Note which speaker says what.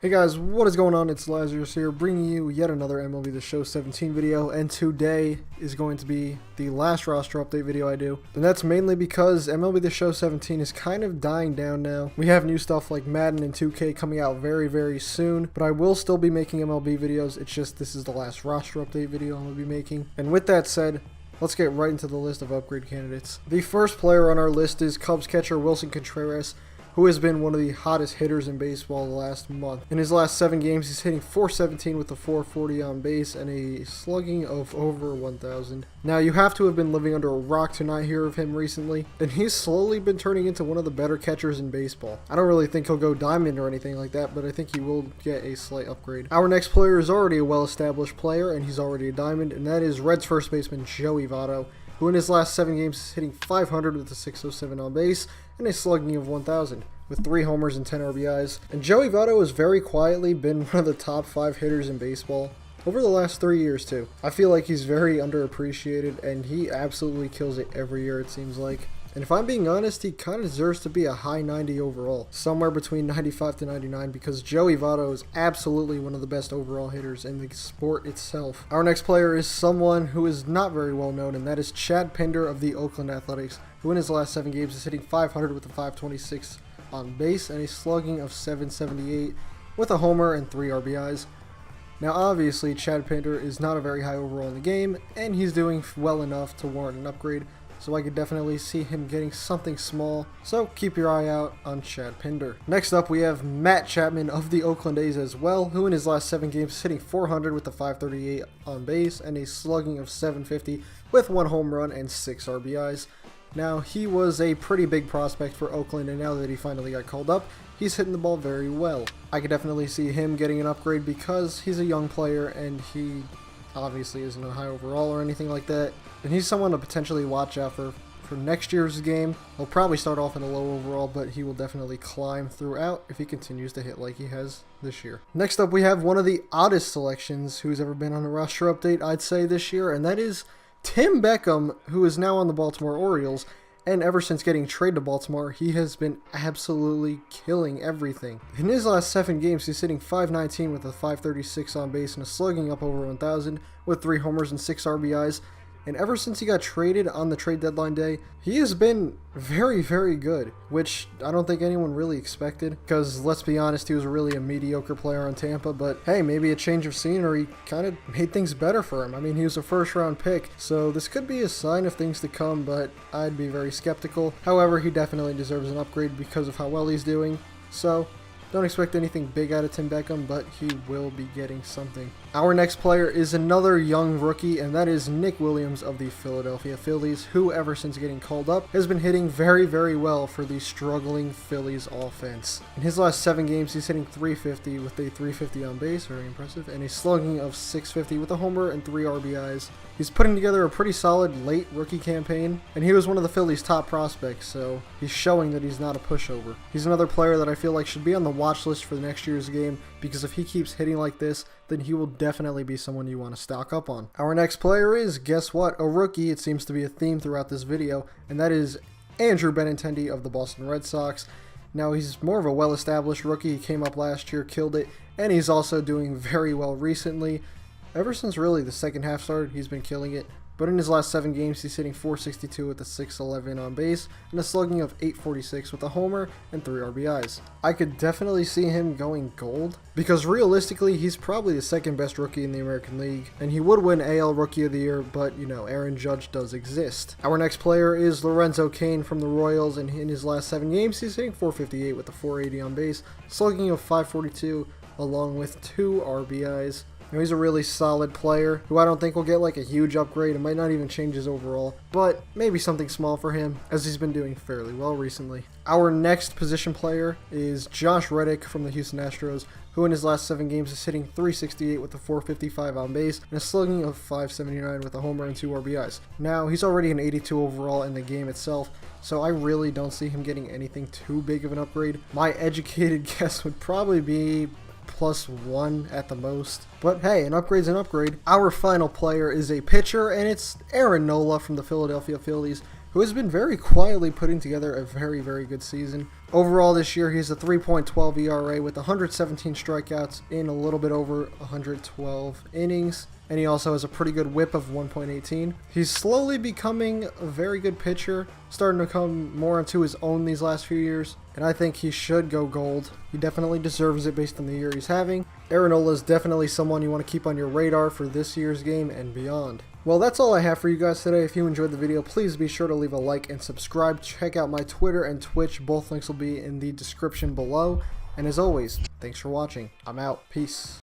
Speaker 1: Hey guys, what is going on? It's Lazarus here, bringing you yet another MLB The Show 17 video, and today is going to be the last roster update video I do. And that's mainly because MLB The Show 17 is kind of dying down now. We have new stuff like Madden and 2K coming out very soon, but I will still be making MLB videos. It's just this is the last roster update video I'm going to be making. And with that said, let's get right into the list of upgrade candidates. The first player on our list is Cubs catcher Wilson Contreras, who has been one of the hottest hitters in baseball the last month. In his last 7 games, he's hitting .417 with a .440 on base and a slugging of over 1,000. Now, you have to have been living under a rock to not hear of him recently, and he's slowly been turning into one of the better catchers in baseball. I don't really think he'll go diamond or anything like that, but I think he will get a slight upgrade. Our next player is already a well-established player, and he's already a diamond, and that is Reds first baseman Joey Votto, who in his last 7 games is hitting .500 with a .607 on base and a slugging of 1,000 with 3 homers and 10 RBIs. And Joey Votto has very quietly been one of the top 5 hitters in baseball over the last 3 years too. I feel like he's very underappreciated, and he absolutely kills it every year, it seems like. And if I'm being honest, he kind of deserves to be a high 90 overall, somewhere between 95 to 99, because Joey Votto is absolutely one of the best overall hitters in the sport itself. Our next player is someone who is not very well known, and that is Chad Pinder of the Oakland Athletics, who in his last 7 games is hitting .500 with a .526 on base and a slugging of .778 with a homer and 3 RBIs. Now obviously Chad Pinder is not a very high overall in the game, and he's doing well enough to warrant an upgrade, so I could definitely see him getting something small, so keep your eye out on Chad Pinder. Next up, we have Matt Chapman of the Oakland A's as well, who in his last 7 games is hitting .400 with a .538 on base and a slugging of .750 with 1 home run and 6 RBIs. Now, he was a pretty big prospect for Oakland, and now that he finally got called up, he's hitting the ball very well. I could definitely see him getting an upgrade because he's a young player and he obviously isn't a high overall or anything like that. And he's someone to potentially watch out for next year's game. He'll probably start off in a low overall, but he will definitely climb throughout if he continues to hit like he has this year. Next up, we have one of the oddest selections who's ever been on a roster update, I'd say, this year, and that is Tim Beckham, who is now on the Baltimore Orioles. And ever since getting traded to Baltimore, he has been absolutely killing everything. In his last 7 games, he's hitting .519 with a .536 on base and a slugging up over 1,000 with 3 homers and 6 RBIs. And ever since he got traded on the trade deadline day, he has been very good, which I don't think anyone really expected, because let's be honest, he was really a mediocre player on Tampa, but hey, maybe a change of scenery kind of made things better for him. I mean, he was a first-round pick, so this could be a sign of things to come, but I'd be very skeptical. However, he definitely deserves an upgrade because of how well he's doing, so don't expect anything big out of Tim Beckham, but he will be getting something. Our next player is another young rookie, and that is Nick Williams of the Philadelphia Phillies, who ever since getting called up has been hitting very well for the struggling Phillies offense. In his last 7 games, he's hitting .350 with a .350 on base, very impressive, and a slugging of .650 with a homer and 3 RBIs. He's putting together a pretty solid late rookie campaign, and he was one of the Phillies' top prospects, so he's showing that he's not a pushover. He's another player that I feel like should be on the watch list for the next year's game, because if he keeps hitting like this, then he will definitely be someone you want to stock up on. Our next player is, guess what, a rookie. It seems to be a theme throughout this video, and that is Andrew Benintendi of the Boston Red Sox. Now, he's more of a well-established rookie. He came up last year, killed it, and he's also doing very well recently. Ever since really the second half started, he's been killing it. But in his last 7 games, he's hitting .462 with a .611 on base and a slugging of .846 with a homer and 3 RBIs. I could definitely see him going gold, because realistically, he's probably the second best rookie in the American League, and he would win AL Rookie of the Year, but you know, Aaron Judge does exist. Our next player is Lorenzo Cain from the Royals, and in his last 7 games, he's hitting .458 with a .480 on base, slugging of .542 along with 2 RBIs. Now, he's a really solid player who I don't think will get like a huge upgrade. It might not even change his overall, but maybe something small for him, as he's been doing fairly well recently. Our next position player is Josh Reddick from the Houston Astros, who in his last 7 games is hitting .368 with a .455 on base and a slugging of .579 with a homer and 2 RBIs. Now, he's already an 82 overall in the game itself, so I really don't see him getting anything too big of an upgrade. My educated guess would probably be +1 at the most. But hey, an upgrade's an upgrade. Our final player is a pitcher, and it's Aaron Nola from the Philadelphia Phillies, who has been very quietly putting together a very, very good season. Overall this year, he's a 3.12 ERA with 117 strikeouts in a little bit over 112 innings. And he also has a pretty good whip of 1.18. He's slowly becoming a very good pitcher, starting to come more into his own these last few years, and I think he should go gold. He definitely deserves it based on the year he's having. Aaron Nola is definitely someone you want to keep on your radar for this year's game and beyond. Well, that's all I have for you guys today. If you enjoyed the video, please be sure to leave a like and subscribe. Check out my Twitter and Twitch. Both links will be in the description below. And as always, thanks for watching. I'm out. Peace.